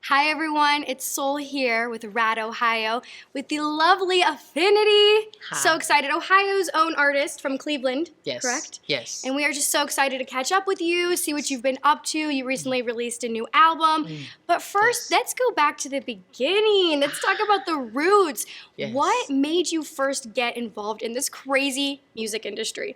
Hi everyone, it's Sol here with RADD Ohio with the lovely Aphiniti. Hi. So excited. Ohio's own artist from Cleveland, Yes. correct? Yes. And we are just so excited to catch up with you, see what you've been up to. You recently released a new album. But first, let's go back to the beginning. Let's talk about the roots. Yes. What made you first get involved in this crazy music industry?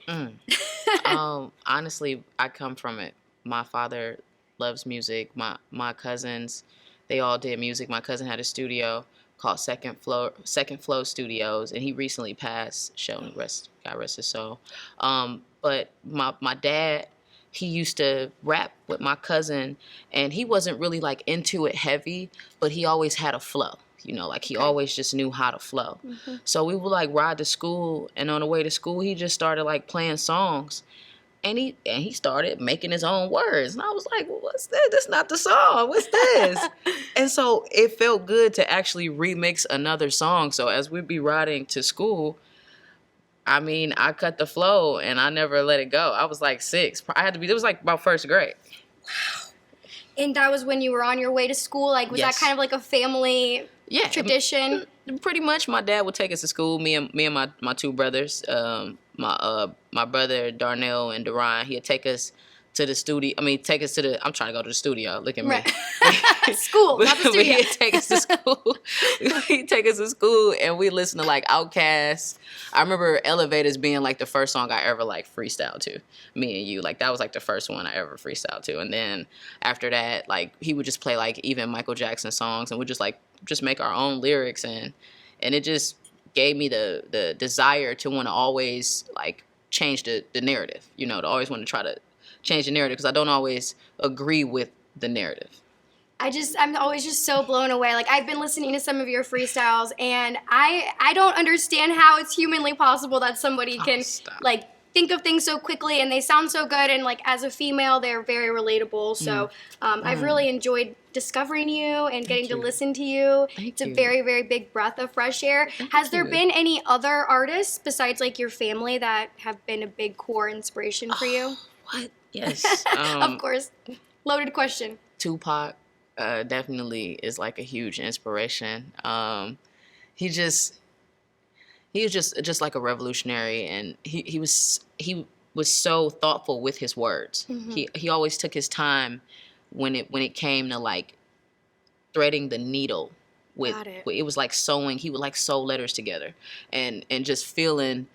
Honestly, I come from it. My father loves music. My cousins, they all did music. My cousin had a studio called Second Flow Studios, and he recently passed. God rest his soul. But my dad, he used to rap with my cousin, and he wasn't really like into it heavy, but he always had a flow. You know, like he always just knew how to flow. So we would like ride to school, and on the way to school, he just started like playing songs. And he started making his own words. And I was like, well, what's this? This is not the song. What's this? And so it felt good to actually remix another song. So as we'd be riding to school, I cut the flow and I never let it go. I was like 6. It was like about first grade. And that was when you were on your way to school? Like, was that kind of like a family tradition? Pretty much. My dad would take us to school, me and my two brothers. My brother Darnell and Duran, he'd take us to the studio. I'm trying to go to the studio. Look at me. Right. School, not the studio. He'd take us to school. He'd take us to school, and we listen to like Outkast. I remember Elevators being like the first song I ever like freestyle to. Me and you, like that was like the first one I ever freestyle to. And then after that, like he would just play like even Michael Jackson songs, and we'd just make our own lyrics, and it just gave me the desire to want to always like change the narrative, you know, to always want to try to change the narrative because I don't always agree with the narrative. I'm always just so blown away. Like, I've been listening to some of your freestyles, and I don't understand how it's humanly possible that somebody can like think of things so quickly, and they sound so good, and like as a female they're very relatable. So I've really enjoyed discovering you and getting to listen to you. It's a very, very big breath of fresh air. Has there been any other artists besides like your family that have been a big core inspiration for you? What? Yes. Of course. Loaded question. Tupac definitely is like a huge inspiration. He was just like a revolutionary, and he was so thoughtful with his words. He always took his time when it came to like threading the needle with it was like sewing. He would like sew letters together, and just feeling.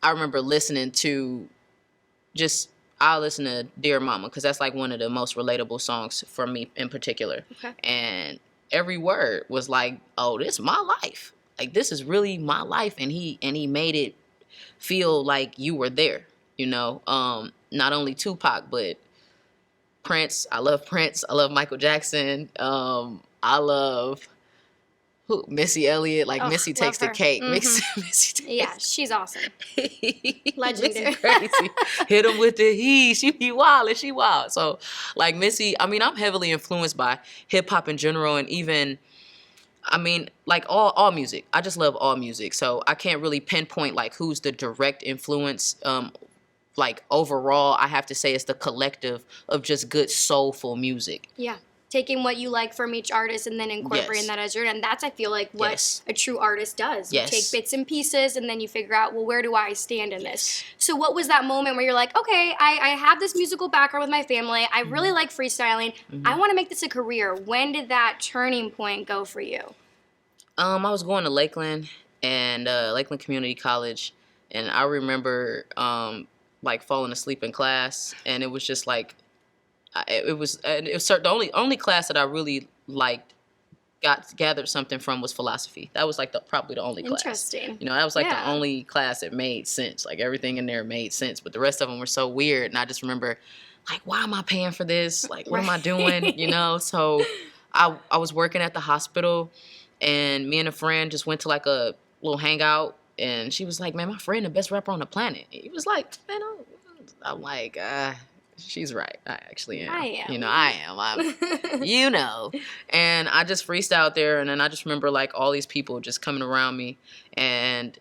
I remember listening to I listen to Dear Mama because that's like one of the most relatable songs for me in particular. And every word was like, oh, this is my life. Like, this is really my life. And he made it feel like you were there, you know. Not only Tupac, but Prince. I love Prince. I love Michael Jackson. I love Missy Elliott. Like, Missy takes the cake. Missy takes she's awesome. Legendary. Missy crazy. Hit him with the he. She be wild and she wild. So, like, Missy, I'm heavily influenced by hip-hop in general, and even... like all music. I just love all music. So I can't really pinpoint like who's the direct influence. Like overall, I have to say it's the collective of just good soulful music. Yeah. Taking what you like from each artist and then incorporating that as your, and that's, I feel like, what a true artist does. You take bits and pieces and then you figure out, well, where do I stand in this? So what was that moment where you're like, okay, I have this musical background with my family. I really like freestyling. I want to make this a career. When did that turning point go for you? I was going to Lakeland and Lakeland Community College, and I remember like falling asleep in class, and it was just like it was the only class that I really liked, gathered something from was philosophy. That was like probably the only class. Interesting. You know, that was like the only class that made sense. Like everything in there made sense, but the rest of them were so weird. And I just remember, like, why am I paying for this? Like, what am I doing? You know. So I was working at the hospital, and me and a friend just went to like a little hangout, and she was like, "Man, my friend the best rapper on the planet." He was like, "Man, I'm like, she's right. I actually am. I am. You know, I am. You know." And I just freestyled there, and then I just remember like all these people just coming around me, and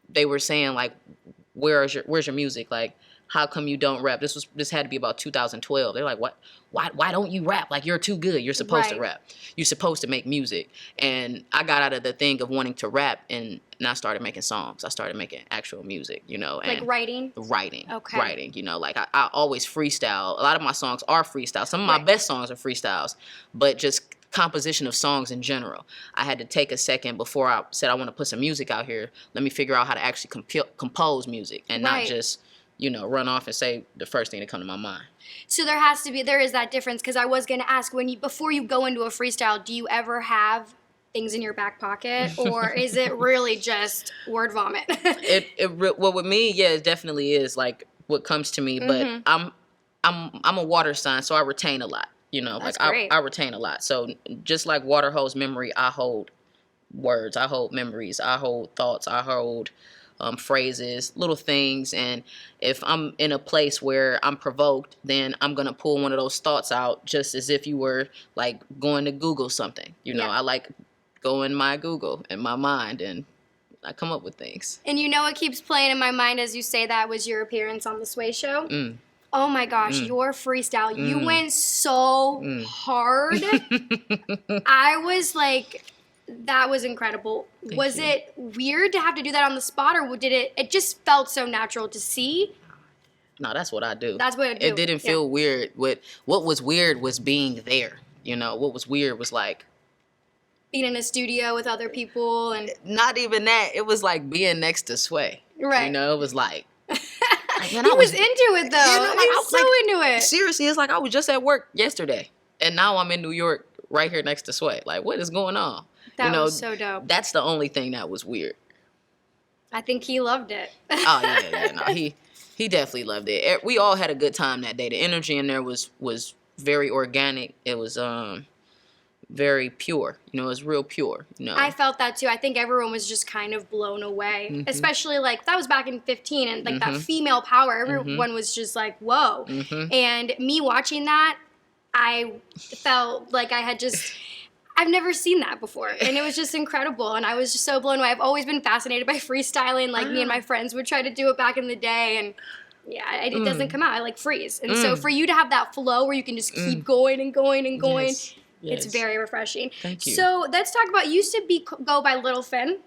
they were saying like, where's your music? Like, how come you don't rap? This had to be about 2012. They're like, what? Why don't you rap? Like, you're too good. You're supposed to rap. You're supposed to make music. And I got out of the thing of wanting to rap, and I started making songs. I started making actual music, you know. And like writing? Writing. Okay. Writing, you know. Like, I always freestyle. A lot of my songs are freestyle. Some of my best songs are freestyles. But just composition of songs in general. I had to take a second before I said I want to put some music out here. Let me figure out how to actually compose music and not just, you know, run off and say the first thing that come to my mind. So there is that difference, because I was going to ask, before you go into a freestyle, do you ever have things in your back pocket, or is it really just word vomit? Well, with me, yeah, it definitely is like what comes to me, but I'm a water sign, so I retain a lot. You know, That's like great. I retain a lot. So just like water holds memory, I hold words, I hold memories, I hold thoughts, I hold phrases, little things. And if I'm in a place where I'm provoked, then I'm going to pull one of those thoughts out, just as if you were like going to Google something. You know, I like go in my Google in my mind, and I come up with things. And you know what keeps playing in my mind as you say that was your appearance on the Sway Show. Oh my gosh, your freestyle. You went so hard. I was like, that was incredible. Was it weird to have to do that on the spot, or did it just felt so natural to see? No, that's what I do. That's what I do. It didn't feel weird. What was weird was being there. You know, what was weird was like being in a studio with other people, and not even that. It was like being next to Sway. Right. You know, it was like man, he was into it though. You know, like, he was so into it. Seriously, it's like I was just at work yesterday, and now I'm in New York, right here next to Sway. Like, what is going on? That was so dope. That's the only thing that was weird. I think he loved it. Oh yeah, no, he definitely loved it. We all had a good time that day. The energy in there was very organic. It was very pure. You know, it was real pure. You know, I felt that too. I think everyone was just kind of blown away, especially like that was back in 15, and like that female power. Everyone was just like, whoa. And me watching that, I felt like I've never seen that before, and it was just incredible, and I was just so blown away. I've always been fascinated by freestyling. Like me and my friends would try to do it back in the day, and yeah, it doesn't come out. I like freeze, and so for you to have that flow where you can just keep going and going and going. Yes. It's very refreshing. Thank you. So let's talk about, you used to go by Little Finn.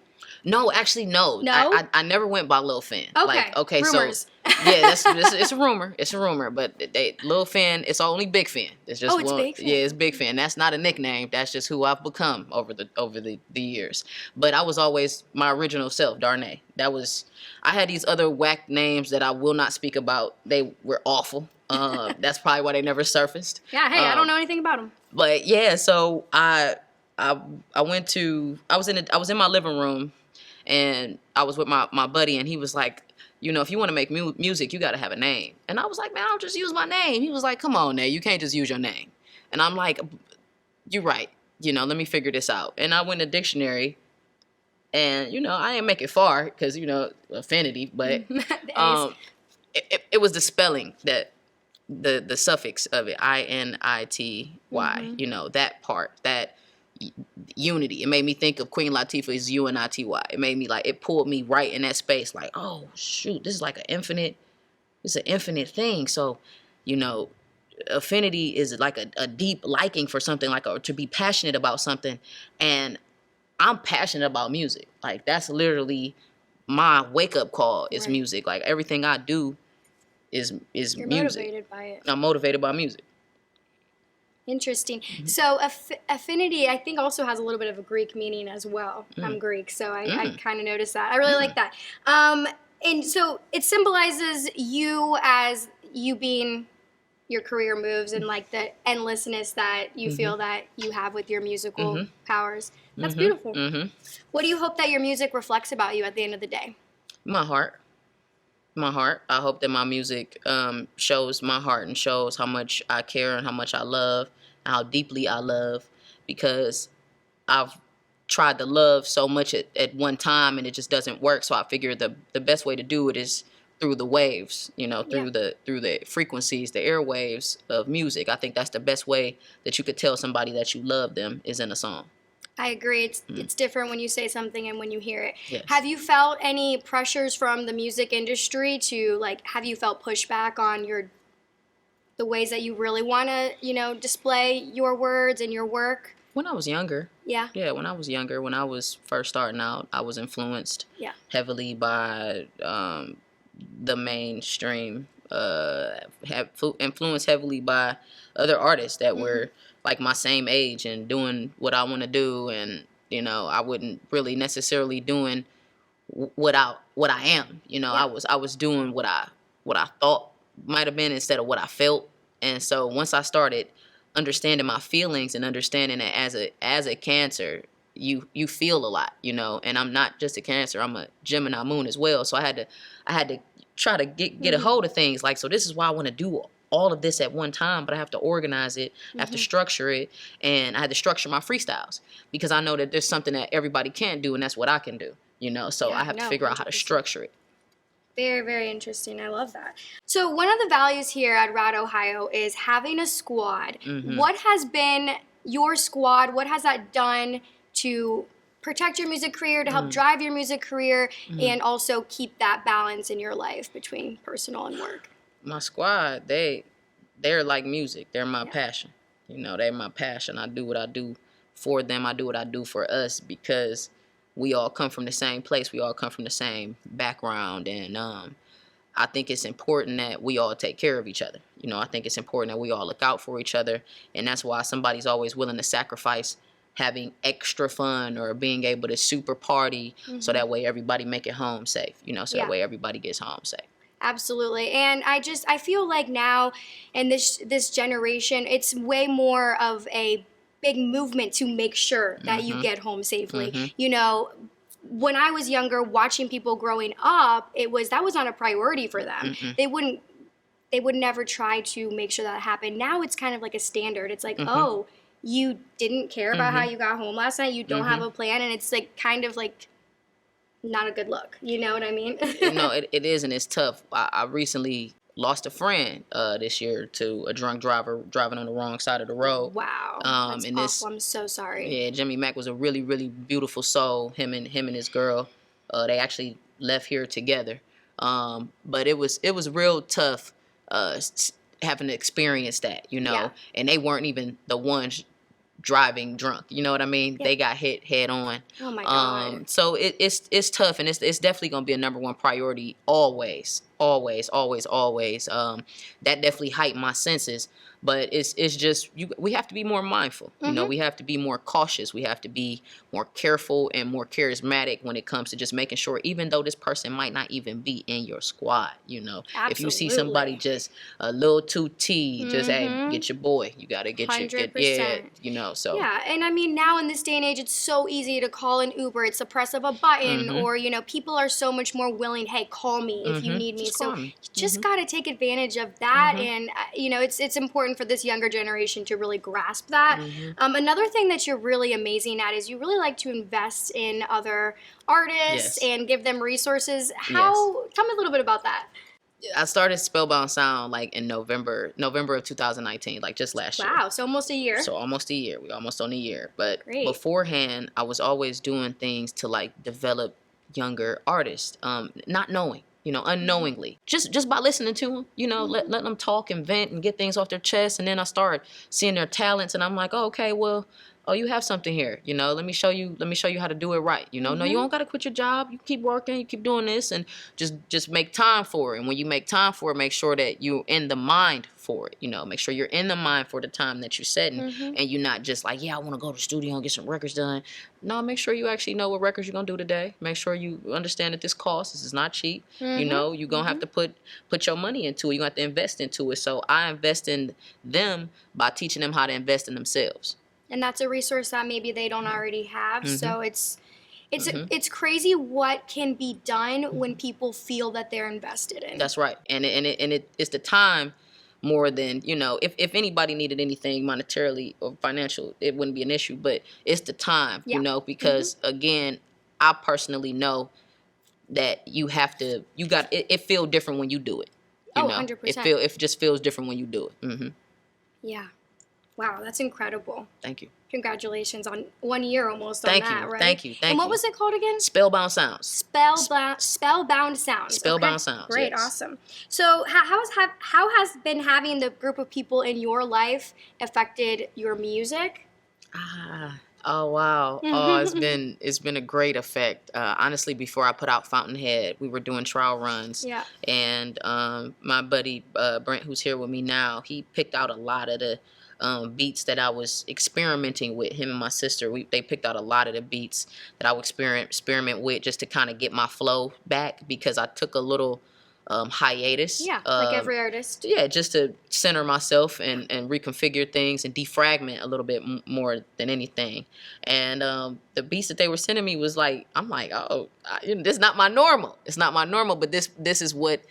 No, actually, no. No? I never went by Lil Finn. Okay. Like, okay, rumors. So yeah, it's a rumor. It's a rumor, but Lil Finn, it's only Big Finn. It's just it's Big Finn. Yeah, it's Big Finn. That's not a nickname. That's just who I've become over the years. But I was always my original self, Darnay. I had these other whack names that I will not speak about. They were awful. That's probably why they never surfaced. Yeah, hey, I don't know anything about them. But yeah, so I was in my living room, and I was with my buddy, and he was like, you know, if you want to make music, you got to have a name. And I was like, man, I'll just use my name. He was like, come on, Nay, you can't just use your name. And I'm like, you're right. You know, let me figure this out. And I went to dictionary, and, you know, I didn't make it far because, you know, Aphiniti, but it was the spelling that the suffix of it, Inity, you know, that part, that unity. It made me think of Queen Latifah's Unity. It made me it pulled me right in that space. Like, oh shoot, this is like it's an infinite thing. So, you know, affinity is like a deep liking for something, to be passionate about something. And I'm passionate about music. Like, that's literally my wake up call is music. Like, everything I do is You're music. Motivated by it. I'm motivated by music. Interesting. So affinity, I think, also has a little bit of a Greek meaning as well. I'm Greek, so I kind of noticed that. I really like that. And so it symbolizes you as you being your career moves and like the endlessness that you feel that you have with your musical powers. That's beautiful. What do you hope that your music reflects about you at the end of the day? My heart. I hope that my music shows my heart and shows how much I care and how much I love and how deeply I love, because I've tried to love so much at one time and it just doesn't work. So I figure the best way to do it is through the waves, you know, through the frequencies, the airwaves of music. I think that's the best way that you could tell somebody that you love them is in a song. I agree. It's different when you say something and when you hear it. Yes. Have you felt any pressures from the music industry to, like, have you felt pushback on the ways that you really want to, display your words and your work? When I was younger. Yeah. Yeah, when I was younger, when I was first starting out, I was influenced heavily by the mainstream, influenced heavily by other artists that were like my same age and doing what I want to do, and I wouldn't really necessarily doing what I am. I was doing what I thought might have been instead of what I felt. And so once I started understanding my feelings and understanding that as a Cancer, you feel a lot, and I'm not just a Cancer, I'm a Gemini moon as well. So I had to try to get a hold of things, like, so this is why I want to do all of this at one time, but I have to organize it, I have to structure it, and I had to structure my freestyles because I know that there's something that everybody can't do, and that's what I can do, so I have to figure out how to structure it. Very, very interesting. I love that. So one of the values here at RADD Ohio is having a squad. What has been your squad? What has that done to protect your music career, to help drive your music career, and also keep that balance in your life between personal and work? My squad, they're like music. They're my passion. They're my passion. I do what I do for them. I do what I do for us because we all come from the same place. We all come from the same background. And I think it's important that we all take care of each other. I think it's important that we all look out for each other. And that's why somebody's always willing to sacrifice having extra fun or being able to super party so that way everybody make it home safe, so that way everybody gets home safe. Absolutely. And I feel like now in this generation, it's way more of a big movement to make sure that you get home safely. When I was younger, watching people growing up, that was not a priority for them. They would never try to make sure that happened. Now it's kind of like a standard. It's like, oh, you didn't care about how you got home last night. You don't have a plan, and it's like kind of like not a good look. You know what I mean? It is, and it's tough. I recently lost a friend this year to a drunk driver driving on the wrong side of the road. Wow, that's awful. I'm so sorry. Yeah, Jimmy Mack was a really, really beautiful soul. Him and his girl, they actually left here together. But it was real tough having to experience that, and they weren't even the ones driving drunk. You know what I mean? They got hit head on. Oh my God. So it's tough, and it's definitely gonna be a number one priority always. That definitely heightened my senses. But it's just we have to be more mindful. We have to be more cautious. We have to be more careful and more charismatic when it comes to just making sure, even though this person might not even be in your squad. Absolutely. If you see somebody just a little too just hey, get your boy. You gotta get 100%. So yeah. And I mean, now in this day and age, it's so easy to call an Uber. It's the press of a button, or people are so much more willing. Hey, call me if you need me. So you just gotta take advantage of that, and it's important for this younger generation to really grasp that. Another thing that you're really amazing at is you really like to invest in other artists and give them resources. Tell me a little bit about that. I started Spellbound Sound like in November of 2019, like just last year. Wow, so almost a year. So almost a year. We're almost on a year. But Great. Beforehand, I was always doing things to like develop younger artists, not knowing. Unknowingly, just by listening to them, letting them talk and vent and get things off their chest. And then I started seeing their talents, and I'm like, oh, okay, well, you have something here. Let me show you how to do it right. No, you don't got to quit your job. You keep working, you keep doing this, and just make time for it. And when you make time for it, make sure that you're in the mind for it. Make sure you're in the mind for the time that you're setting, and you're not just like, I want to go to the studio and get some records done. No, make sure you actually know what records you're gonna do today. Make sure you understand that this is not cheap. You're gonna have to put your money into it. You're gonna have to invest into it. So I invest in them by teaching them how to invest in themselves. And that's a resource that maybe they don't already have. So it's crazy what can be done when people feel that they're invested in. That's right, and it's the time more than if anybody needed anything monetarily or financial, it wouldn't be an issue. But it's the time, because again, I personally know that it feels different when you do it. 100%. It just feels different when you do it. Yeah. Wow, that's incredible. Thank you. Congratulations on 1 year almost Thank on you, that, right? thank you, thank And what you. was it called again? Spellbound Sounds. Spellbound Sounds. Spellbound Sounds. Great, yes. awesome. So how has been having the group of people in your life affected your music? Oh wow. Oh, it's been a great effect. Honestly, before I put out Fountainhead, we were doing trial runs. Yeah. And my buddy Brent, who's here with me now, he picked out a lot of the beats that I was experimenting with. Him and my sister, they picked out a lot of the beats that I would experiment with just to kind of get my flow back, because I took a little hiatus. Yeah, like every artist. Yeah, just to center myself and reconfigure things and defragment a little bit more than anything. And the beats that they were sending me was like, I'm like, oh, this is not my normal. It's not my normal, but this is what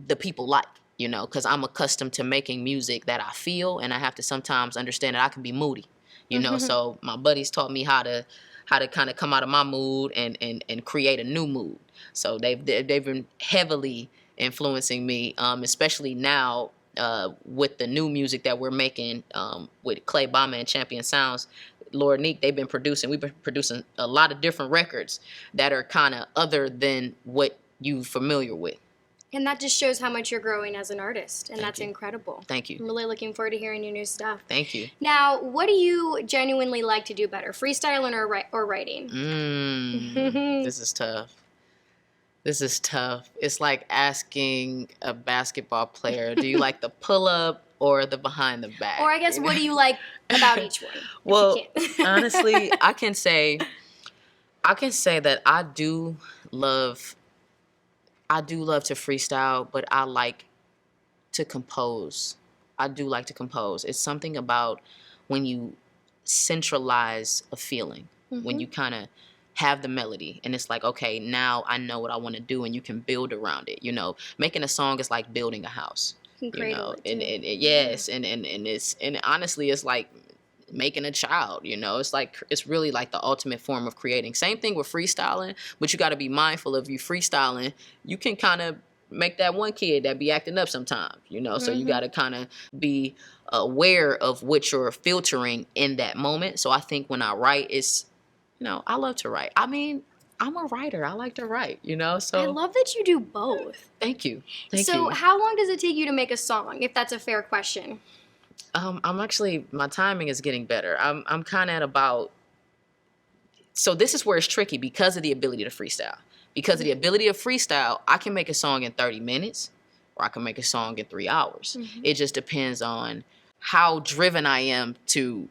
the people like, you know, because I'm accustomed to making music that I feel, and I have to sometimes understand that I can be moody, you know. So my buddies taught me how to kind of come out of my mood and create a new mood. So they've been heavily influencing me, especially now with the new music that we're making with Clay Bama and Champion Sounds. Lord Neek, we've been producing a lot of different records that are kind of other than what you're familiar with. And that just shows how much you're growing as an artist, and that's incredible. Thank you. I'm really looking forward to hearing your new stuff. Thank you. Now, what do you genuinely like to do better, freestyling or writing? This is tough. This is tough. It's like asking a basketball player, do you like the pull-up or the behind the back? Or I guess, what do you like about each one? Well, honestly, I can say that I do love to freestyle, but I like to compose. I do like to compose. It's something about when you centralize a feeling, when you kind of have the melody and it's like, okay, now I know what I want to do, and you can build around it. You know, making a song is like building a house. You know, yes, and honestly, it's like making a child. You know, it's really like the ultimate form of creating. Same thing with freestyling, but you got to be mindful of you freestyling. You can kind of make that one kid that be acting up sometimes. You know, so you got to kind of be aware of what you're filtering in that moment. So I think when I write, it's, you know, I love to write. I mean, I'm a writer. I like to write, you know, so. I love that you do both. Thank you. Thank you. So how long does it take you to make a song, if that's a fair question? I'm actually, my timing is getting better. I'm kind of at about, so this is where it's tricky because of the ability to freestyle. Because of the ability to freestyle, I can make a song in 30 minutes or I can make a song in 3 hours. It just depends on how driven I am to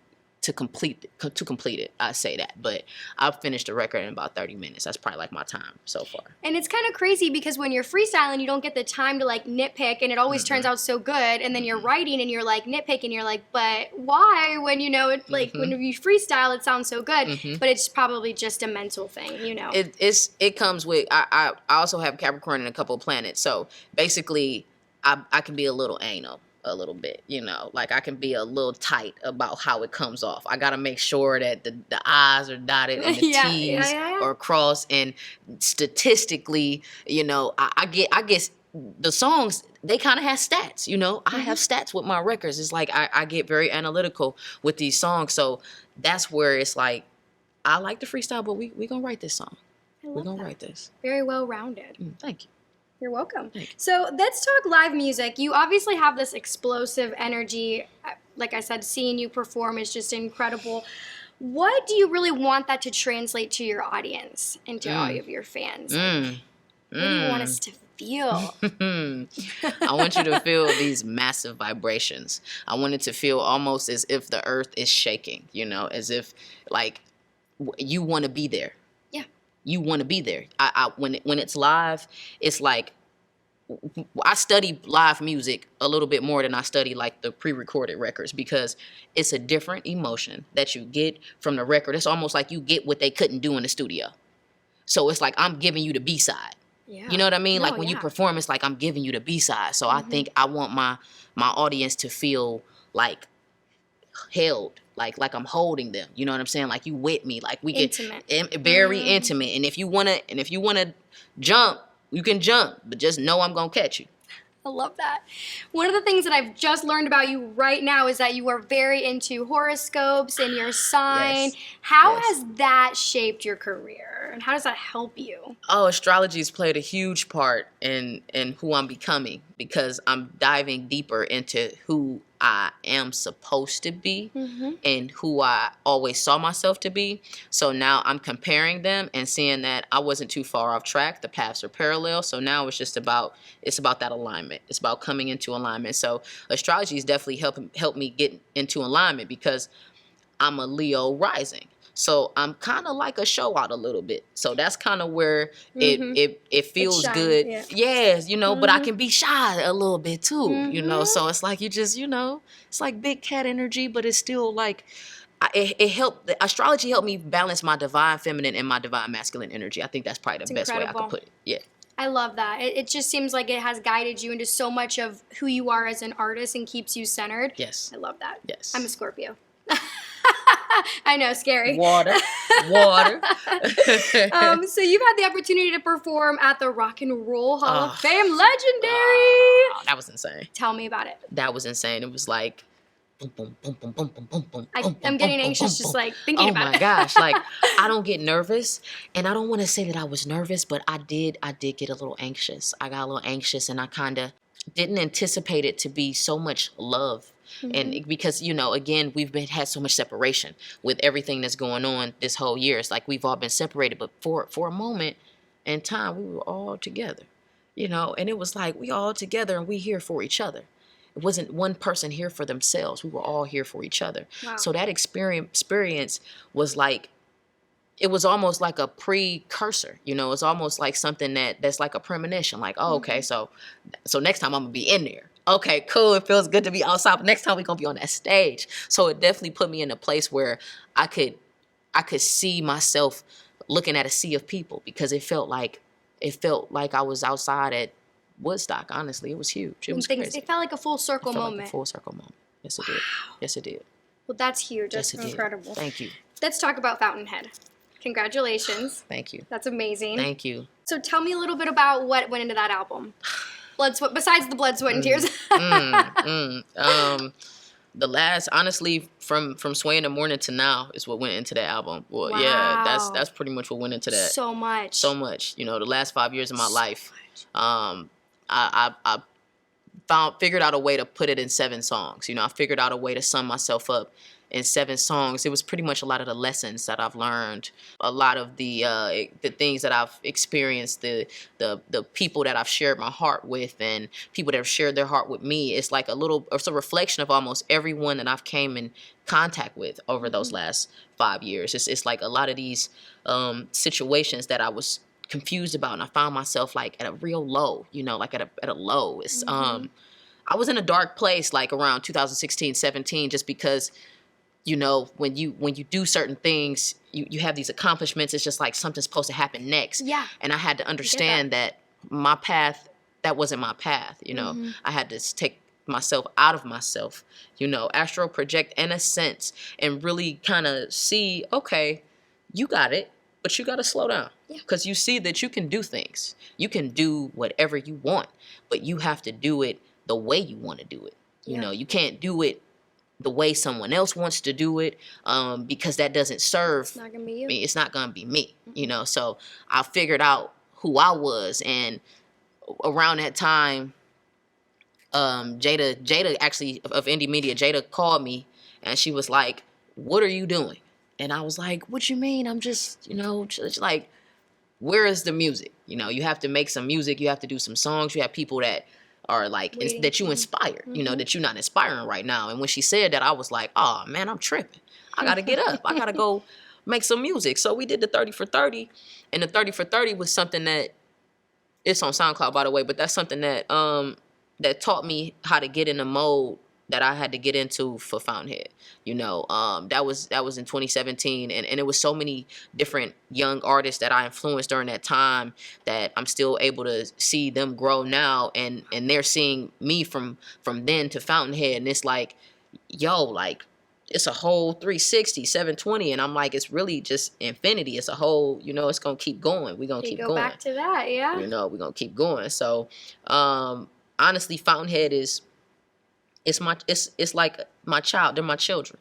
complete it. I say that, but I've finished the record in about 30 minutes. That's probably like my time so far. And it's kind of crazy because when you're freestyling, you don't get the time to like nitpick, and it always turns out so good. And then you're writing and you're like nitpicking, you're like, but why? When you know it, like when you freestyle, it sounds so good, but it's probably just a mental thing, you know. It comes with. I also have Capricorn and a couple of planets, so basically, I can be a little anal. A little bit, you know, like I can be a little tight about how it comes off. I got to make sure that the I's are dotted and the T's are crossed. And statistically, you know, I guess the songs, they kind of have stats, you know. I have stats with my records. It's like I get very analytical with these songs. So that's where it's like, I like to freestyle, but we going to write this song. We're going to write this. Very well-rounded. Thank you. You're welcome. So let's talk live music. You obviously have this explosive energy. Like I said, seeing you perform is just incredible. What do you really want that to translate to your audience and to all of your fans? Like, what do you want us to feel? I want you to feel these massive vibrations. I want it to feel almost as if the earth is shaking, you know, as if like you want to be there. You want to be there. When it's live, it's like I study live music a little bit more than I study like the pre-recorded records, because it's a different emotion that you get from the record. It's almost like you get what they couldn't do in the studio. So it's like I'm giving you the B-side. You know what I mean? Like when you perform, it's like I'm giving you the B-side. So I think I want my audience to feel like held. Like I'm holding them, you know what I'm saying? Like you with me, like we get very intimate. And if you wanna jump, you can jump, but just know I'm gonna catch you. I love that. One of the things that I've just learned about you right now is that you are very into horoscopes and your sign. Yes. How Yes. has that shaped your career? And how does that help you? Oh, astrology's played a huge part in who I'm becoming, because I'm diving deeper into who I am supposed to be and who I always saw myself to be. So now I'm comparing them and seeing that I wasn't too far off track. The paths are parallel. So now it's about that alignment. It's about coming into alignment. So astrology has definitely helped me get into alignment, because I'm a Leo rising. So I'm kind of like a show out a little bit. So that's kind of where it feels good. Yeah. Yes, you know, but I can be shy a little bit too, you know. So it's like, you just, you know, it's like big cat energy, but it's still like, it helped. The astrology helped me balance my divine feminine and my divine masculine energy. I think that's probably the best way I could put it. Yeah. I love that. It just seems like it has guided you into so much of who you are as an artist and keeps you centered. Yes. I love that. Yes. I'm a Scorpio. I know, scary. Water. So you've had the opportunity to perform at the Rock and Roll Hall of Fame. Legendary. That was insane. Tell me about it. That was insane. It was like, boom, boom, boom, boom, boom, boom, boom, boom. I'm getting anxious just like thinking about it. Oh my gosh. Like, I don't get nervous, and I don't want to say that I was nervous, but I did get a little anxious. I got a little anxious, and I kind of didn't anticipate it to be so much love. And because, you know, again, we've had so much separation with everything that's going on this whole year. It's like we've all been separated, but for a moment in time, we were all together, you know, and it was like we all together and we here for each other. It wasn't one person here for themselves. We were all here for each other. Wow. So that experience was like, it was almost like a precursor, you know. It's almost like something that's like a premonition, like, oh, okay, so next time I'm gonna be in there. Okay, cool. It feels good to be outside, but next time we're gonna be on that stage. So it definitely put me in a place where I could see myself looking at a sea of people, because it felt like I was outside at Woodstock. Honestly, it was huge. It was crazy. It felt like a full circle moment. Like a full circle moment. Yes, it did. Yes, it did. Well, that's huge. Yes, That's it did. incredible. Thank you. Let's talk about Fountainhead. Congratulations. Thank you. That's amazing. Thank you. So tell me a little bit about what went into that album. Besides the blood, sweat, and tears. The last, honestly, from Sway in the Morning to now is what went into that album. Well, Wow. yeah, that's pretty much what went into that. So much. So much. You know, the last 5 years of my life, I figured out a way to put it in 7 songs. You know, I figured out a way to sum myself up in 7 songs. It was pretty much a lot of the lessons that I've learned, a lot of the things that I've experienced, the people that I've shared my heart with, and people that have shared their heart with me. It's like it's a reflection of almost everyone that I've came in contact with over those last 5 years. It's like a lot of these situations that I was confused about, and I found myself like at a real low, you know, like at a low. It's I was in a dark place like around 2016, 17, just because, you know, when you do certain things, you have these accomplishments. It's just like something's supposed to happen next. Yeah. And I had to understand that my path, that wasn't my path. You know, I had to take myself out of myself, you know, astral project in a sense, and really kind of see, okay, you got it, but you got to slow down, because you see that you can do things. You can do whatever you want, but you have to do it the way you want to do it. You know, you can't do it the way someone else wants to do it, because that doesn't serve It's not gonna be you. me. It's not gonna be me, you know. So I figured out who I was, and around that time, Jada actually of Indie Media, Jada called me, and she was like, "What are you doing?" And I was like, "What you mean? I'm just, you know, just like, where is the music? You know, you have to make some music. You have to do some songs. You have people that are like that you inspire, you know, that you're not inspiring right now." And when she said that, I was like, oh man, I'm tripping. I gotta get up. I gotta go make some music. So we did the 30 for 30, and the 30 for 30 was something that, it's on SoundCloud, by the way, but that's something that that taught me how to get in the mode that I had to get into for Fountainhead. You know, that was in 2017, and it was so many different young artists that I influenced during that time that I'm still able to see them grow now, and they're seeing me from then to Fountainhead, and it's like, yo, like, it's a whole 360, 720, and I'm like, it's really just infinity. It's a whole, you know, it's gonna keep going. We're gonna keep going. Go back to that, yeah. You know, we're gonna keep going. So honestly, Fountainhead is it's like my child. They're my children.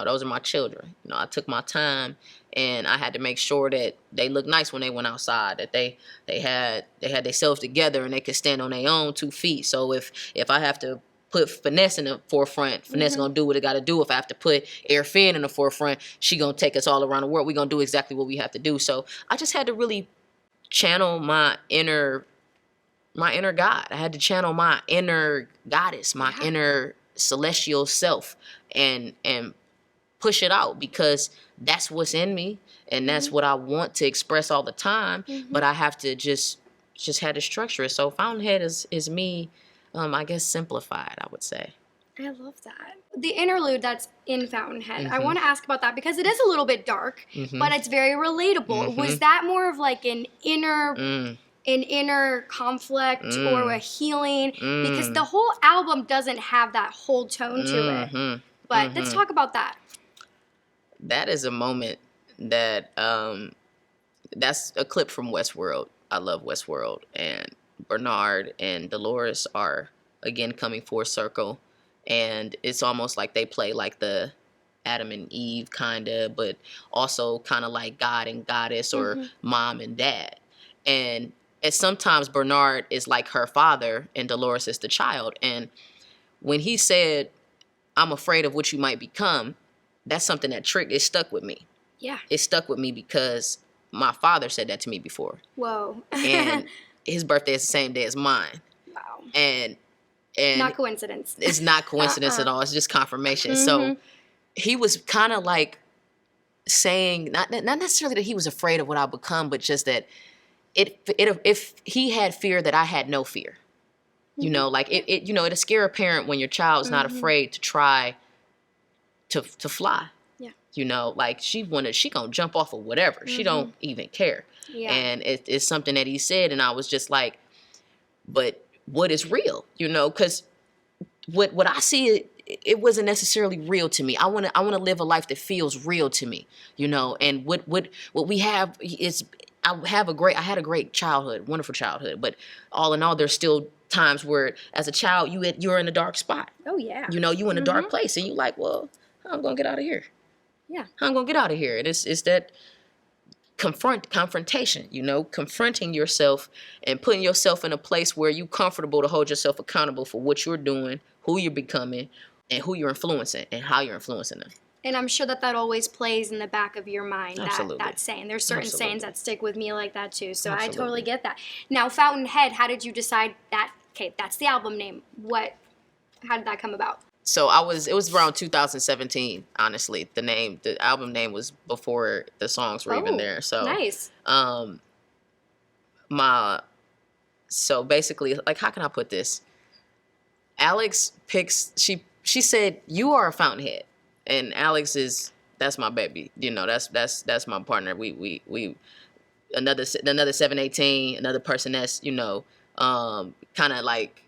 Those are my children. I took my time, and I had to make sure that they looked nice when they went outside, that they had themselves together and they could stand on their own 2 feet. So if I have to put Finesse in the forefront, Finesse gonna do what it gotta do. If I have to put Air Finn in the forefront, she gonna take us all around the world. We gonna do exactly what we have to do. So I just had to really channel my inner God. I had to channel my inner goddess, my inner celestial self, and push it out, because that's what's in me, and that's what I want to express all the time. But I have to just had to structure it. So Fountainhead is me, I guess simplified, I would say. I love that. The interlude that's in Fountainhead, I want to ask about that because it is a little bit dark, but it's very relatable. Was that more of like an inner conflict or a healing? Because the whole album doesn't have that whole tone to it. But let's talk about that. That is a moment that, that's a clip from Westworld. I love Westworld. And Bernard and Dolores are, again, coming full circle. And it's almost like they play like the Adam and Eve kind of, but also kind of like God and Goddess, or mom and dad. And sometimes Bernard is like her father and Dolores is the child. And when he said, "I'm afraid of what you might become," that's something that it stuck with me. Yeah. It stuck with me because my father said that to me before. Whoa. And his birthday is the same day as mine. Wow. And not coincidence. It's not coincidence at all. It's just confirmation. So he was kind of like saying, not necessarily that he was afraid of what I'll become, but just that if he had fear, that I had no fear. Like it'll scare a parent when your child's not afraid to try to fly. Yeah. Like she gonna jump off of whatever. She don't even care. Yeah. And it's something that he said, and I was just like, but what is real? Because what I see, it wasn't necessarily real to me. I want to live a life that feels real to me. And what we have is, I had a great childhood, wonderful childhood, but all in all, there's still times where as a child you're in a dark spot. Oh yeah. You in a dark place, and you're like, well, how I'm gonna get out of here? Yeah. How I'm gonna get out of here? And it's that confrontation, confronting yourself and putting yourself in a place where you're comfortable to hold yourself accountable for what you're doing, who you're becoming, and who you're influencing, and how you're influencing them. And I'm sure that always plays in the back of your mind, that saying. There's certain sayings that stick with me like that too. So I totally get that. Now, Fountainhead, how did you decide that, okay, that's the album name. How did that come about? So it was around 2017, honestly. The album name was before the songs were even there. So nice. So basically, like, how can I put this? Alex picks, she said, "You are a Fountainhead." And Alex that's my baby. That's my partner. We another 718, another person that's, kind of like,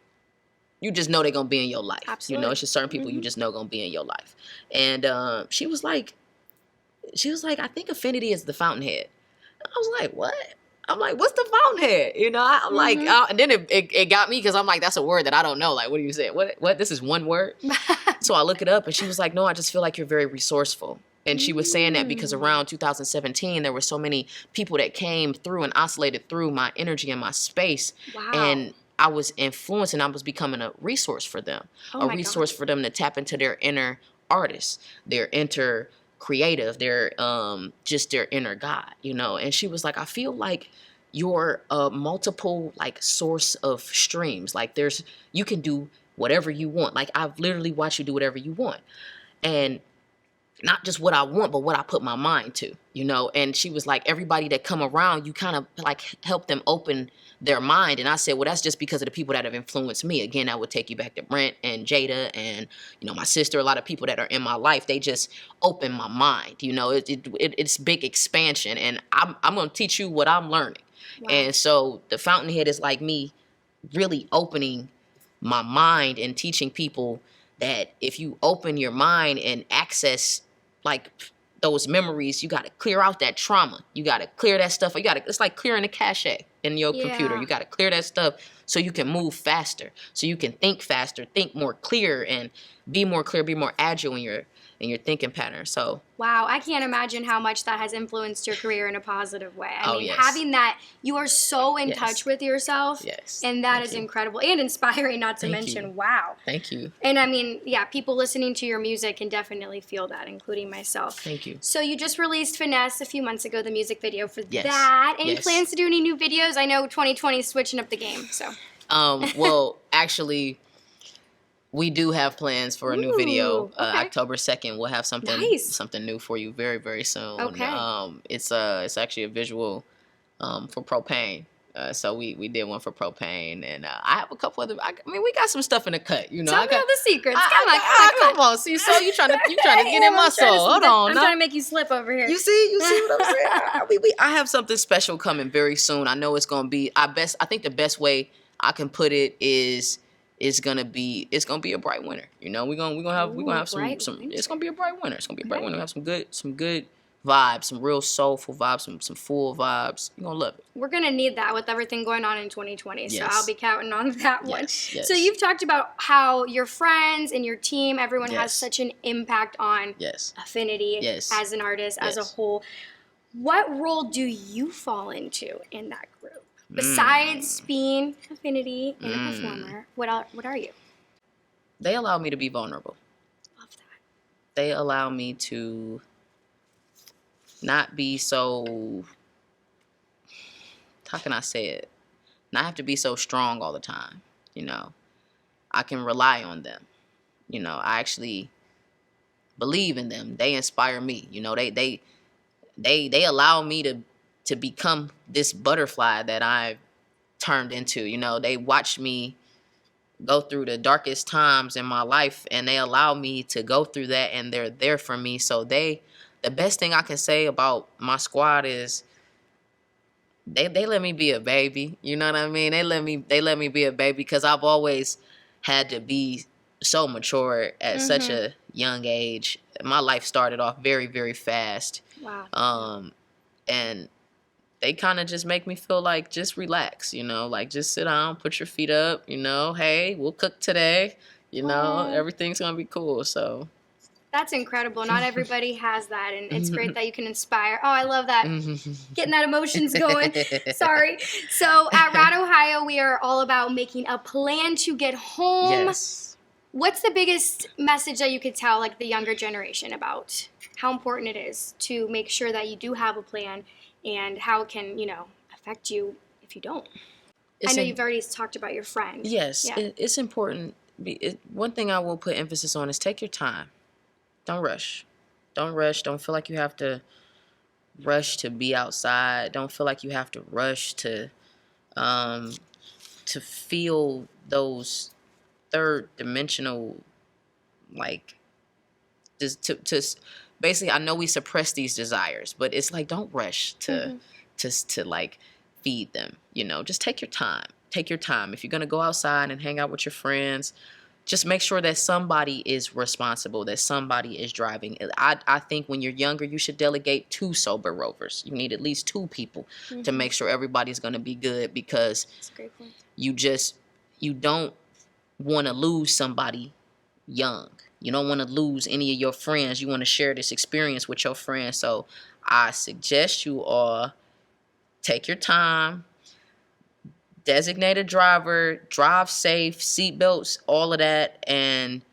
you just know they're going to be in your life. Absolutely. It's just certain people you just know going to be in your life. And she was like, I think Aphiniti is the Fountainhead. I was like, what? I'm like, what's the Fountainhead? I'm like, and then it got me, because I'm like, that's a word that I don't know. Like, what do you say? What? This is one word? So I look it up, and she was like, no, I just feel like you're very resourceful. And she was saying that because around 2017, there were so many people that came through and oscillated through my energy and my space. Wow. And I was influenced, and I was becoming a resource for them. A resource for them to tap into their inner artist, their inner creative, their just their inner God, And she was like, I feel like you're a multiple like source of streams. Like you can do whatever you want. Like, I've literally watched you do whatever you want. And not just what I want, but what I put my mind to, And she was like, everybody that come around, you kind of like help them open their mind. And I said, well, that's just because of the people that have influenced me. Again, I would take you back to Brent and Jada and, my sister, a lot of people that are in my life. They just open my mind. It's big expansion, and I'm going to teach you what I'm learning. Wow. And so the Fountainhead is like me really opening my mind and teaching people that if you open your mind and access like those memories, you got to clear out that trauma. You got to clear that stuff. It's like clearing a cache in your computer. Yeah. You got to clear that stuff so you can move faster, so you can think faster, think more clear, and be more clear, be more agile in your thinking pattern. So wow, I can't imagine how much that has influenced your career in a positive way. I mean, yes. having that, you are so in touch with yourself. Yes. And that is incredible and inspiring, not to mention, wow. Thank you. And I mean, yeah, people listening to your music can definitely feel that, including myself. Thank you. So you just released Finesse a few months ago, the music video for that. Any plans to do any new videos? I know 2020 is switching up the game, so. Well, actually, we do have plans for a new video. Okay. October 2nd, we'll have something new for you very, very soon. Okay. It's actually a visual for Propane. So we did one for Propane, and I have a couple other. I mean, we got some stuff in the cut. You know, Tell me all the secrets. Come on. See, so you trying to get in my soul. Hold on. I'm trying to make you slip over here. You see what I'm saying? I have something special coming very soon. I know it's gonna be. I think the best way I can put it is it's gonna be a bright winter. You know, we're gonna have some. It's gonna be a bright winter. It's gonna be a bright winter. We have some good vibes, some real soulful vibes, some full vibes. You're gonna love it. We're gonna need that with everything going on in 2020. So I'll be counting on that one. Yes. So you've talked about how your friends and your team, everyone has such an impact on Aphiniti as an artist, as a whole. What role do you fall into in that group? Besides being Aphiniti and a performer, what are you? They allow me to be vulnerable. Love that. They allow me to not be so, how can I say it? Not have to be so strong all the time. You know, I can rely on them. You know, I actually believe in them. They inspire me. You know, they allow me to become this butterfly that I've turned into. You know, they watch me go through the darkest times in my life, and they allow me to go through that, and they're there for me. So the best thing I can say about my squad is they let me be a baby. You know what I mean? They let me be a baby because I've always had to be so mature at such a young age. My life started off very, very fast. Wow. And they kind of just make me feel like just relax, you know, like just sit down, put your feet up, you know, hey, we'll cook today, you know, everything's gonna be cool. So that's incredible. Not everybody has that, and it's great that you can inspire. Oh, I love that. Getting that emotions going. Sorry. So at RADD Ohio, we are all about making a plan to get home. Yes. What's the biggest message that you could tell like the younger generation about how important it is to make sure that you do have a plan and how it can, you know, affect you if you don't? I know you've already talked about your friend. Yes, it's important. One thing I will put emphasis on is take your time. Don't rush. Don't rush. Don't feel like you have to rush to be outside. Don't feel like you have to rush to feel those third dimensional, like, to basically, I know we suppress these desires, but it's like, don't rush to like feed them, you know. Just take your time. Take your time. If you're going to go outside and hang out with your friends, just make sure that somebody is responsible, that somebody is driving. I think when you're younger, you should delegate 2 sober rovers. You need at least 2 people to make sure everybody's going to be good, because that's a great point. You don't want to lose somebody young. You don't want to lose any of your friends. You want to share this experience with your friends. So I suggest you all take your time, designate a driver, drive safe, seatbelts, all of that, and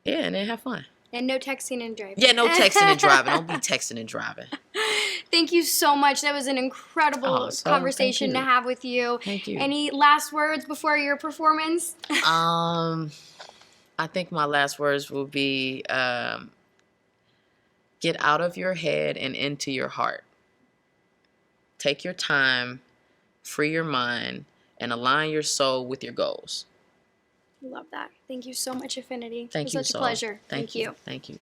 then have fun. And no texting and driving. Yeah, no texting and driving. Don't be texting and driving. Thank you so much. That was an incredible conversation to have with you. Thank you. Any last words before your performance? I think my last words will be, get out of your head and into your heart. Take your time, free your mind, and align your soul with your goals. Love that. Thank you so much, Aphiniti. Thank you. It was such a pleasure. Thank you. Thank you.